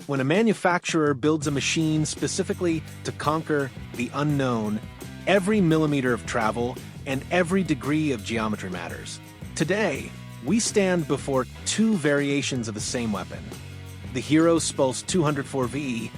When a manufacturer builds a machine specifically to conquer the unknown, every millimeter of travel and every degree of geometry matters. Today, we stand before two variations of the same weapon, the Hero Xpulse 204V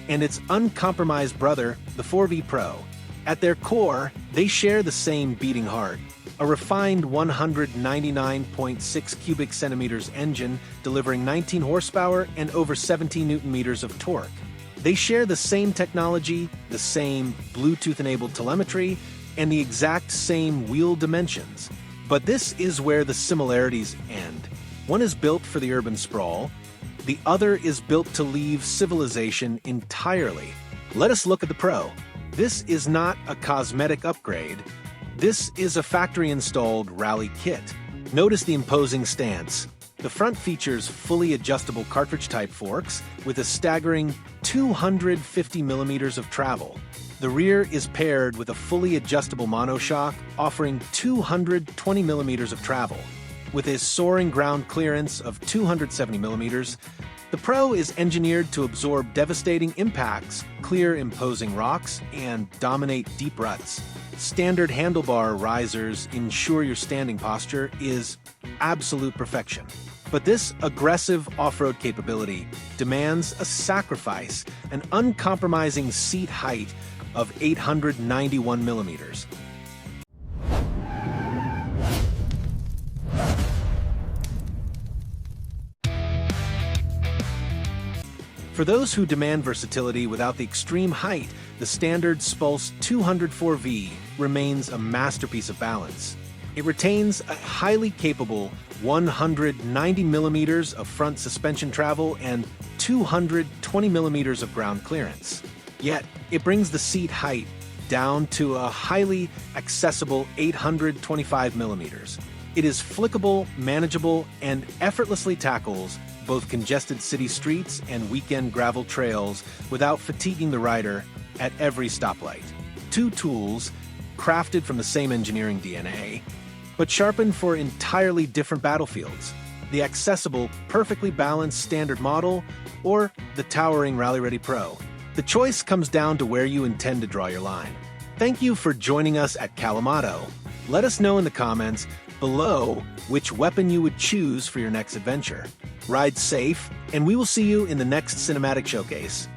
and its uncompromised brother, the 4V Pro. At their core, they share the same beating heart, a refined 199.6 cubic centimeters engine delivering 19 horsepower and over 17 newton meters of torque. They share the same technology, the same Bluetooth-enabled telemetry, and the exact same wheel dimensions. But this is where the similarities end. One is built for the urban sprawl, the other is built to leave civilization entirely. Let us look at the Pro. This is not a cosmetic upgrade. This is a factory-installed rally kit. Notice the imposing stance. The front features fully adjustable cartridge-type forks with a staggering 250 millimeters of travel. The rear is paired with a fully adjustable monoshock, offering 220 millimeters of travel. With a soaring ground clearance of 270 millimeters, the Pro is engineered to absorb devastating impacts, clear imposing rocks, and dominate deep ruts. Standard handlebar risers ensure your standing posture is absolute perfection. But this aggressive off-road capability demands a sacrifice, an uncompromising seat height of 891 millimeters. For those who demand versatility without the extreme height, the standard Xpulse 204V remains a masterpiece of balance. It retains a highly capable 190 millimeters of front suspension travel and 220 millimeters of ground clearance. Yet, it brings the seat height down to a highly accessible 825 millimeters. It is flickable, manageable, and effortlessly tackles both congested city streets and weekend gravel trails without fatiguing the rider at every stoplight. Two tools, crafted from the same engineering DNA, but sharpened for entirely different battlefields. The accessible, perfectly balanced standard model, or the towering Rally-Ready Pro. The choice comes down to where you intend to draw your line. Thank you for joining us at Kallamotto. Let us know in the comments below which weapon you would choose for your next adventure. Ride safe, and we will see you in the next cinematic showcase.